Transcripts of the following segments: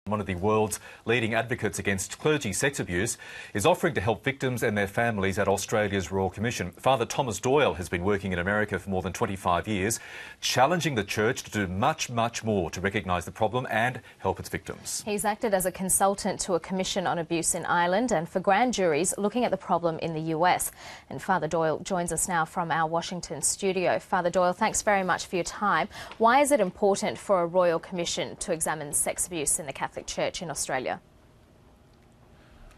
One of the world's leading advocates against clergy sex abuse, is offering to help victims and their families at Australia's Royal Commission. Father Thomas Doyle has been working in America for more than 25 years, challenging the church to do much more to recognise the problem and help its victims. He's acted as a consultant to a commission on abuse in Ireland and for grand juries looking at the problem in the US. And Father Doyle joins us now from our Washington studio. Father Doyle, thanks very much for your time. Why is it important for a Royal Commission to examine sex abuse in the Catholic Church in Australia?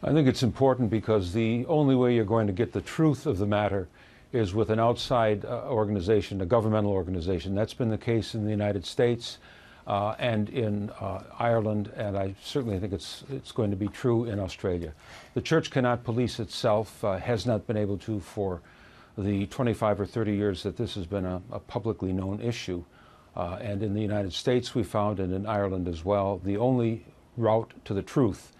I think it's important because the only way you're going to get the truth of the matter is with an outside organization, a governmental organization. That's been the case in the United States and in Ireland, and I certainly think it's going to be true in Australia. The Church cannot police itself, has not been able to for the 25 or 30 years that this has been a publicly known issue. And in the United States we found, and in Ireland as well, the only route to the truth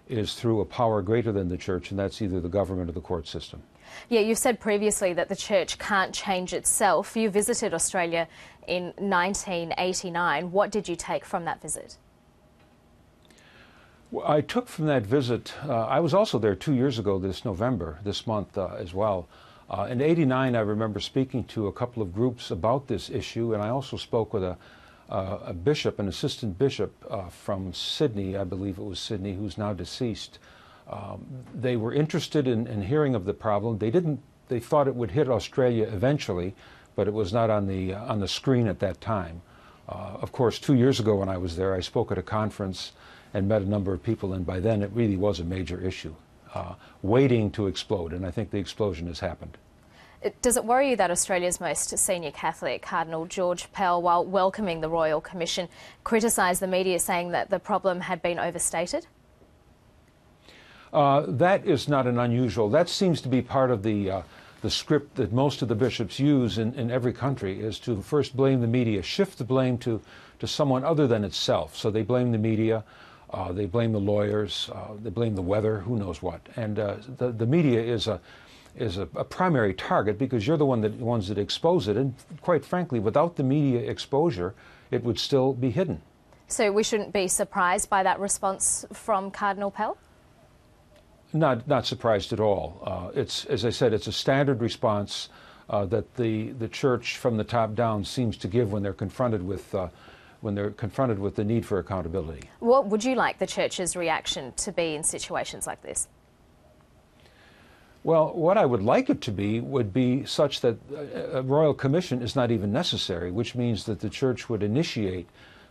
is through a power greater than the Church, and that's either the government or the court system. Yeah, you said previously that the Church can't change itself. You visited Australia in 1989. What did you take from that visit? Well, I took from that visit, I was also there 2 years ago this November, this month as well. In '89, I remember speaking to a couple of groups about this issue, and I also spoke with a bishop, an assistant bishop from Sydney, I believe it was Sydney, who's now deceased. They were interested in hearing of the problem. They thought it would hit Australia eventually, but it was not on the screen at that time. Of course, 2 years ago when I was there, I spoke at a conference and met a number of people, and by then it really was a major issue, waiting to explode, and I think the explosion has happened. Does it worry you that Australia's most senior Catholic, Cardinal George Pell, while welcoming the Royal Commission, criticised the media saying that the problem had been overstated? That is not an unusual. That seems to be part of the script that most of the bishops use in every country, is to first blame the media, shift the blame to someone other than itself. So they blame the media, they blame the lawyers, they blame the weather, who knows what. And the media is a primary target because you're the ones that expose it, and quite frankly, without the media exposure, it would still be hidden. So we shouldn't be surprised by that response from Cardinal Pell? Not surprised at all. It's, as I said, it's a standard response that the Church from the top down seems to give when they're confronted with the need for accountability. What would you like the Church's reaction to be in situations like this? Well, what I would like it to be would be such that a Royal Commission is not even necessary, which means that the Church would initiate.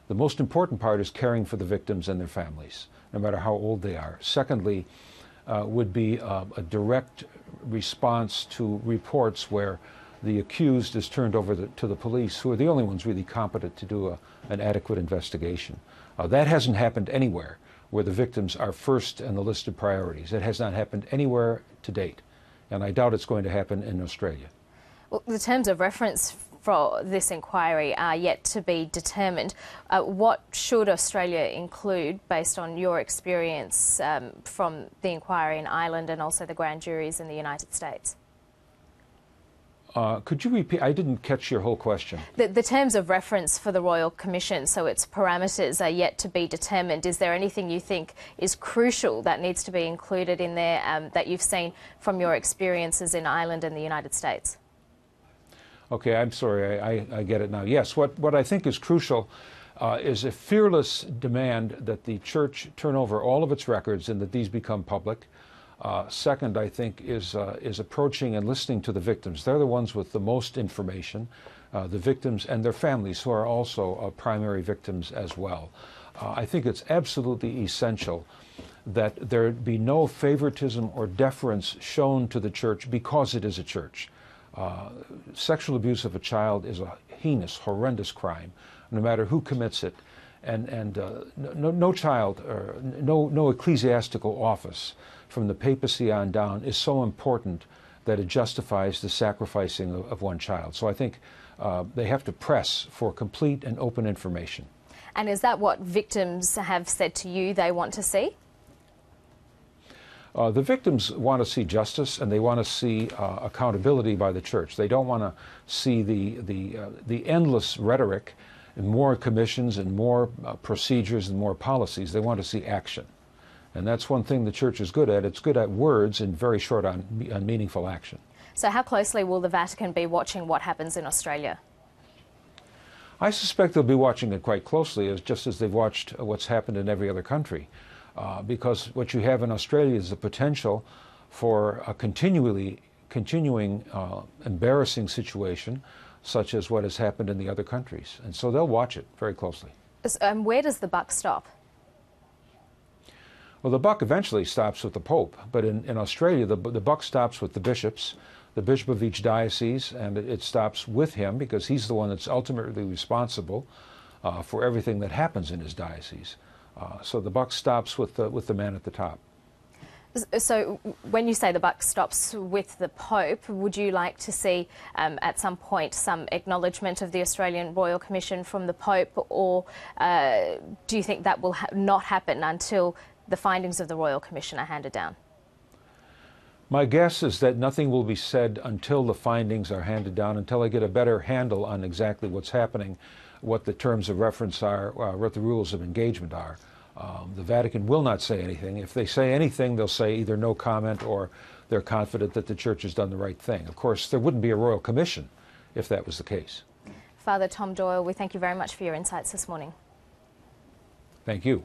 The most important part is caring for the victims and their families, no matter how old they are. Secondly, would be a direct response to reports where the accused is turned over to the police, who are the only ones really competent to do an adequate investigation. That hasn't happened anywhere where the victims are first in the list of priorities. It has not happened anywhere to date, and I doubt it's going to happen in Australia. Well, the terms of reference for this inquiry are yet to be determined. What should Australia include, based on your experience from the inquiry in Ireland and also the grand juries in the United States? Could you repeat? I didn't catch your whole question. The terms of reference for the Royal Commission, so its parameters are yet to be determined. Is there anything you think is crucial that needs to be included in there that you've seen from your experiences in Ireland and the United States? Okay, I'm sorry, I get it now. Yes, what I think is crucial is a fearless demand that the Church turn over all of its records and that these become public. Second, I think, is approaching and listening to the victims. They're the ones with the most information, the victims and their families, who are also primary victims as well. I think it's absolutely essential that there be no favoritism or deference shown to the Church because it is a church. Sexual abuse of a child is a heinous, horrendous crime, no matter who commits it. And no child, or no ecclesiastical office from the papacy on down is so important that it justifies the sacrificing of one child. So I think they have to press for complete and open information. And is that what victims have said to you they want to see? The victims want to see justice, and they want to see accountability by the Church. They don't want to see the endless rhetoric more commissions and more procedures and more policies. They want to see action. And that's one thing the Church is good at. It's good at words and very short on meaningful action. So how closely will the Vatican be watching what happens in Australia? I suspect they'll be watching it quite closely, just as they've watched what's happened in every other country. Because what you have in Australia is the potential for a continuing embarrassing situation, such as what has happened in the other countries. And so they'll watch it very closely. Where does the buck stop? Well, the buck eventually stops with the Pope, but in Australia, the buck stops with the bishops, the bishop of each diocese, and it stops with him because he's the one that's ultimately responsible for everything that happens in his diocese. So the buck stops with the man at the top. So when you say the buck stops with the Pope, would you like to see at some point some acknowledgement of the Australian Royal Commission from the Pope, or do you think that will not happen until the findings of the Royal Commission are handed down? My guess is that nothing will be said until the findings are handed down, until I get a better handle on exactly what's happening, what the terms of reference are, what the rules of engagement are. The Vatican will not say anything. If they say anything, they'll say either no comment or they're confident that the Church has done the right thing. Of course, there wouldn't be a Royal Commission if that was the case. Father Tom Doyle, we thank you very much for your insights this morning. Thank you.